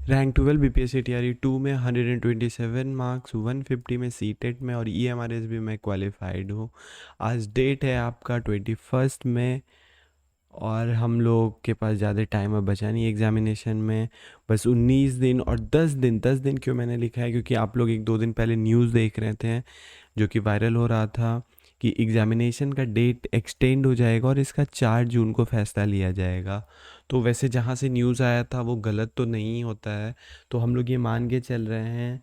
Rank 12 BPSC TRE 2 में 127 marks, 150 में CTET में और ईएमआरएस भी मैं क्वालिफाइड हूँ। आज डेट है आपका 21 में और हम लोग के पास ज़्यादा टाइम अब बचा नहीं एग्ज़ामिनेशन में। बस 19 दिन और 10 दिन क्यों मैंने लिखा है, क्योंकि आप लोग 1-2 दिन पहले न्यूज़ देख रहे थे जो कि वायरल हो रहा था कि एग्ज़ामिनेशन का डेट एक्सटेंड हो जाएगा और इसका 4 जून को फ़ैसला लिया जाएगा। तो वैसे जहाँ से न्यूज़ आया था वो गलत तो नहीं होता है, तो हम लोग ये मान के चल रहे हैं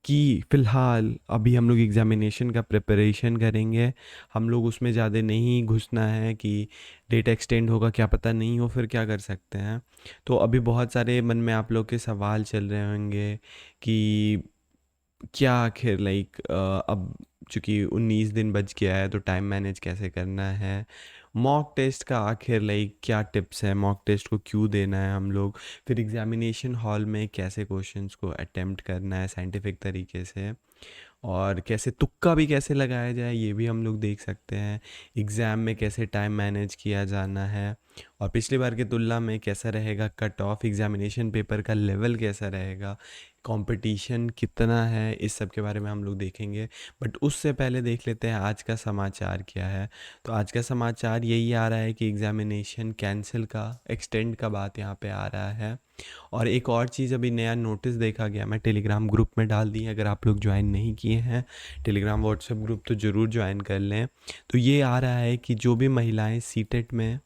कि फ़िलहाल अभी हम लोग एग्ज़ामिनेशन का प्रिपरेशन करेंगे। हम लोग उसमें ज़्यादा नहीं घुसना है कि डेट एक्सटेंड होगा, क्या पता नहीं हो, फिर क्या कर सकते हैं। तो अभी बहुत सारे मन में आप लोग के सवाल चल रहे होंगे कि क्या आखिर अब चूँकि 19 दिन बच गया है तो टाइम मैनेज कैसे करना है? मॉक टेस्ट का आखिर क्या टिप्स हैं? मॉक टेस्ट को क्यों देना है हम लोग? फिर एग्ज़ामिनेशन हॉल में कैसे क्वेश्चंस को अटेम्प्ट करना है साइंटिफिक तरीके से? और कैसे तुक्का भी कैसे लगाया जाए ये भी हम लोग देख सकते हैं। एग्ज़ाम में कैसे टाइम मैनेज किया जाना है और पिछली बार की तुलना में कैसा रहेगा कट ऑफ, एग्ज़ामिनेशन पेपर का लेवल कैसा रहेगा, कंपटीशन कितना है, इस सब के बारे में हम लोग देखेंगे। बट उससे पहले देख लेते हैं आज का समाचार क्या है। तो आज का समाचार यही आ रहा है कि एग्ज़ामिनेशन कैंसिल का, एक्सटेंड का बात यहाँ पे आ रहा है। और एक और चीज़ अभी नया नोटिस देखा गया, मैं टेलीग्राम ग्रुप में डाल दी है, अगर आप लोग ज्वाइन नहीं किए हैं टेलीग्राम व्हाट्सएप ग्रुप तो ज़रूर ज्वाइन कर लें। तो ये आ रहा है कि जो भी महिलाएं सीटेट में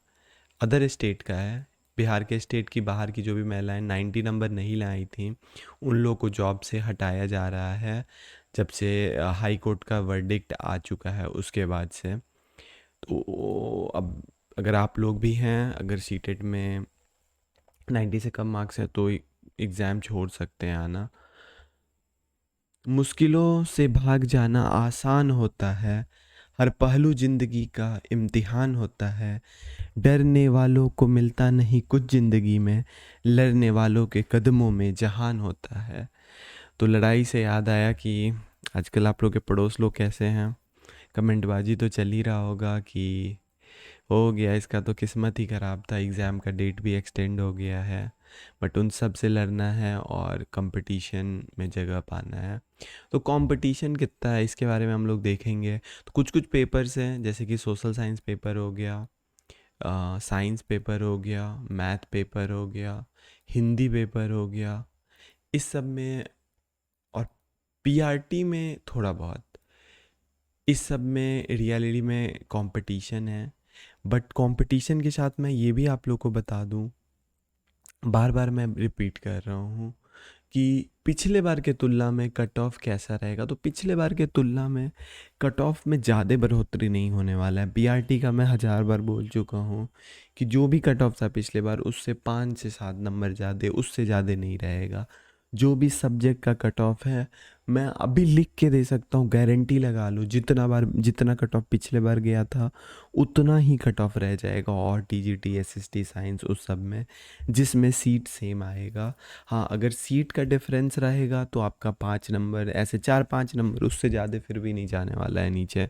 अदर स्टेट का है, बिहार के स्टेट की बाहर की जो भी महिलाएं 90 नंबर नहीं लाई थी उन लोगों को जॉब से हटाया जा रहा है जब से हाई कोर्ट का वर्डिक्ट आ चुका है उसके बाद से। तो अब अगर आप लोग भी हैं, अगर सीटेट में 90 से कम मार्क्स है तो एग्ज़ाम छोड़ सकते हैं आना। मुश्किलों से भाग जाना आसान होता है, हर पहलू ज़िंदगी का इम्तिहान होता है। डरने वालों को मिलता नहीं कुछ ज़िंदगी में, लड़ने वालों के कदमों में जहान होता है। तो लड़ाई से याद आया कि आजकल आप लोग के पड़ोस लोग कैसे हैं। कमेंटबाजी तो चल ही रहा होगा कि हो गया इसका तो किस्मत ही ख़राब था, एग्ज़ाम का डेट भी एक्सटेंड हो गया है। बट उन सब से लड़ना है और कंपटीशन में जगह पाना है। तो कंपटीशन कितना है इसके बारे में हम लोग देखेंगे। तो कुछ कुछ पेपर्स हैं जैसे कि सोशल साइंस पेपर हो गया, साइंस पेपर हो गया, मैथ पेपर हो गया, हिंदी पेपर हो गया, इस सब में और पीआरटी में थोड़ा बहुत, इस सब में रियलिटी में कंपटीशन है। बट कंपटीशन के साथ मैं ये भी आप लोग को बता दूं, बार बार मैं रिपीट कर रहा हूँ कि पिछले बार के तुलना में कट ऑफ कैसा रहेगा। तो पिछले बार के तुलना में कट ऑफ में ज़्यादा बढ़ोतरी नहीं होने वाला है। पीआरटी का मैं 1000 बार बोल चुका हूँ कि जो भी कट ऑफ था पिछले बार उससे 5 से 7 नंबर ज़्यादा, उससे ज़्यादा नहीं रहेगा। जो भी सब्जेक्ट का कट ऑफ है मैं अभी लिख के दे सकता हूँ, गारंटी लगा लो, जितना कट ऑफ पिछले बार गया था उतना ही कट ऑफ रह जाएगा और टीजीटी एसएसटी साइंस उस सब में, जिसमें सीट सेम आएगा। हाँ, अगर सीट का डिफरेंस रहेगा तो आपका 5 नंबर, ऐसे 4-5 नंबर, उससे ज़्यादा फिर भी नहीं जाने वाला है नीचे।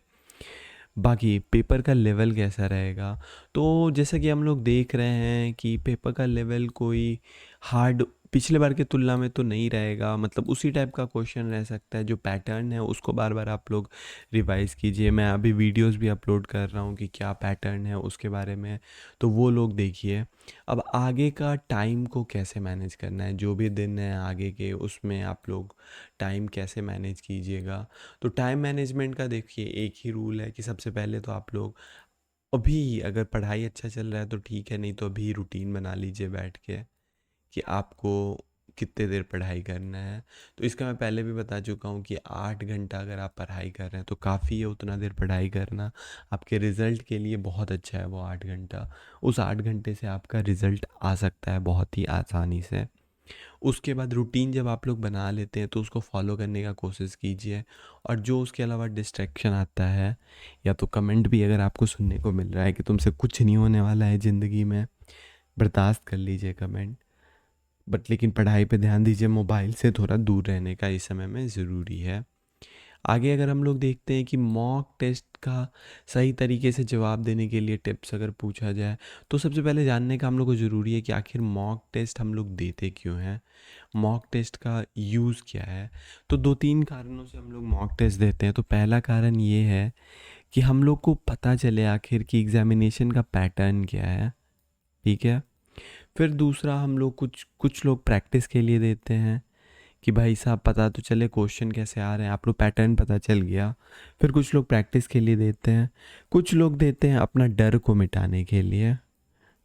बाकी पेपर का लेवल कैसा रहेगा, तो जैसा कि हम लोग देख रहे हैं कि पेपर का लेवल कोई हार्ड पिछले बार की तुलना में तो नहीं रहेगा, मतलब उसी टाइप का क्वेश्चन रह सकता है। जो पैटर्न है उसको बार बार आप लोग रिवाइज कीजिए। मैं अभी वीडियोस भी अपलोड कर रहा हूँ कि क्या पैटर्न है उसके बारे में, तो वो लोग देखिए। अब आगे का टाइम को कैसे मैनेज करना है, जो भी दिन है आगे के उसमें आप लोग टाइम कैसे मैनेज कीजिएगा। तो टाइम मैनेजमेंट का देखिए एक ही रूल है कि सबसे पहले तो आप लोग अभी, अगर पढ़ाई अच्छा चल रहा है तो ठीक है, नहीं तो अभी रूटीन बना लीजिए बैठ के कि आपको कितने देर पढ़ाई करना है। तो इसका मैं पहले भी बता चुका हूँ कि 8 घंटा अगर आप पढ़ाई कर रहे हैं तो काफ़ी है उतना देर पढ़ाई करना। आपके रिज़ल्ट के लिए बहुत अच्छा है वो 8 घंटा। उस 8 घंटे से आपका रिज़ल्ट आ सकता है बहुत ही आसानी से। उसके बाद रूटीन जब आप लोग बना लेते हैं तो उसको फॉलो करने का कोशिश कीजिए। और जो उसके अलावा डिस्ट्रैक्शन आता है, या तो कमेंट भी अगर आपको सुनने को मिल रहा है कि तुमसे कुछ नहीं होने वाला है ज़िंदगी में, बर्दाश्त कर लीजिए कमेंट। बट लेकिन पढ़ाई पे ध्यान दीजिए, मोबाइल से थोड़ा दूर रहने का इस समय में ज़रूरी है। आगे अगर हम लोग देखते हैं कि मॉक टेस्ट का सही तरीके से जवाब देने के लिए टिप्स अगर पूछा जाए, तो सबसे पहले जानने का हम लोग को ज़रूरी है कि आखिर मॉक टेस्ट हम लोग देते क्यों हैं, मॉक टेस्ट का यूज़ क्या है। तो 2-3 कारणों से हम लोग मॉक टेस्ट देते हैं। तो पहला कारण ये है कि हम लोग को पता चले आखिर कि एग्ज़ामिनेशन का पैटर्न क्या है, ठीक है। फिर दूसरा, हम लोग कुछ कुछ लोग प्रैक्टिस के लिए देते हैं कि भाई साहब पता तो चले क्वेश्चन कैसे आ रहे हैं, आप लोग पैटर्न पता चल गया। फिर कुछ लोग प्रैक्टिस के लिए देते हैं, कुछ लोग देते हैं अपना डर को मिटाने के लिए,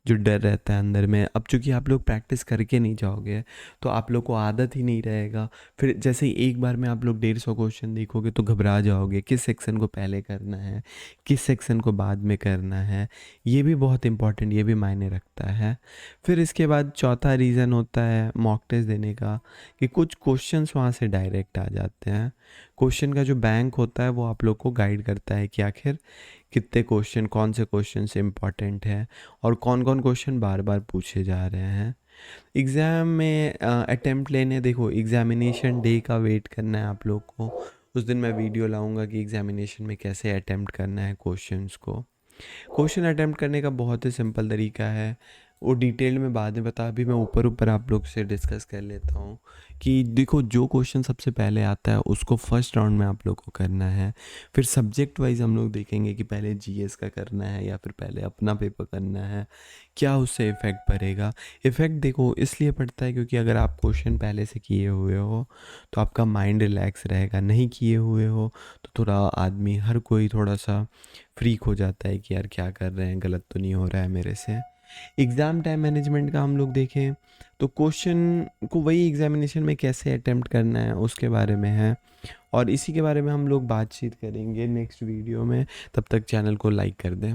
जो डर रहता है अंदर में। अब चूंकि आप लोग प्रैक्टिस करके नहीं जाओगे तो आप लोग को आदत ही नहीं रहेगा। फिर जैसे ही एक बार में आप लोग 150 क्वेश्चन देखोगे तो घबरा जाओगे, किस सेक्शन को पहले करना है, किस सेक्शन को बाद में करना है। ये भी बहुत इंपॉर्टेंट, ये भी मायने रखता है। फिर इसके बाद चौथा रीज़न होता है मॉक टेस्ट देने का कि कुछ क्वेश्चंस वहाँ से डायरेक्ट आ जाते हैं। क्वेश्चन का जो बैंक होता है वो आप लोग को गाइड करता है कि आखिर कितने क्वेश्चन, कौन से क्वेश्चन से इम्पॉर्टेंट है और कौन कौन क्वेश्चन बार बार पूछे जा रहे हैं। एग्ज़ाम में अटेम्प्ट लेने, देखो एग्ज़ामिनेशन डे का वेट करना है आप लोग को। उस दिन मैं वीडियो लाऊंगा कि एग्ज़ामिनेशन में कैसे अटेम्प्ट करना है क्वेश्चंस को। क्वेश्चन अटेम्प्ट करने का बहुत ही सिंपल तरीका है, वो डिटेल में बाद में बता, अभी मैं ऊपर ऊपर आप लोग से डिस्कस कर लेता हूँ कि देखो जो क्वेश्चन सबसे पहले आता है उसको फर्स्ट राउंड में आप लोग को करना है। फिर सब्जेक्ट वाइज हम लोग देखेंगे कि पहले जीएस का करना है या फिर पहले अपना पेपर करना है, क्या उससे इफ़ेक्ट पड़ेगा। इफ़ेक्ट देखो इसलिए पड़ता है क्योंकि अगर आप क्वेश्चन पहले से किए हुए हो तो आपका माइंड रिलैक्स रहेगा, नहीं किए हुए हो तो थोड़ा आदमी, हर कोई थोड़ा सा फ्रीक हो जाता है कि यार क्या कर रहे हैं, गलत तो नहीं हो रहा है मेरे से। एग्ज़ाम टाइम मैनेजमेंट का हम लोग देखें तो क्वेश्चन को वही एग्ज़ामिनेशन में कैसे अटेम्प्ट करना है उसके बारे में है, और इसी के बारे में हम लोग बातचीत करेंगे नेक्स्ट वीडियो में। तब तक चैनल को लाइक कर दें।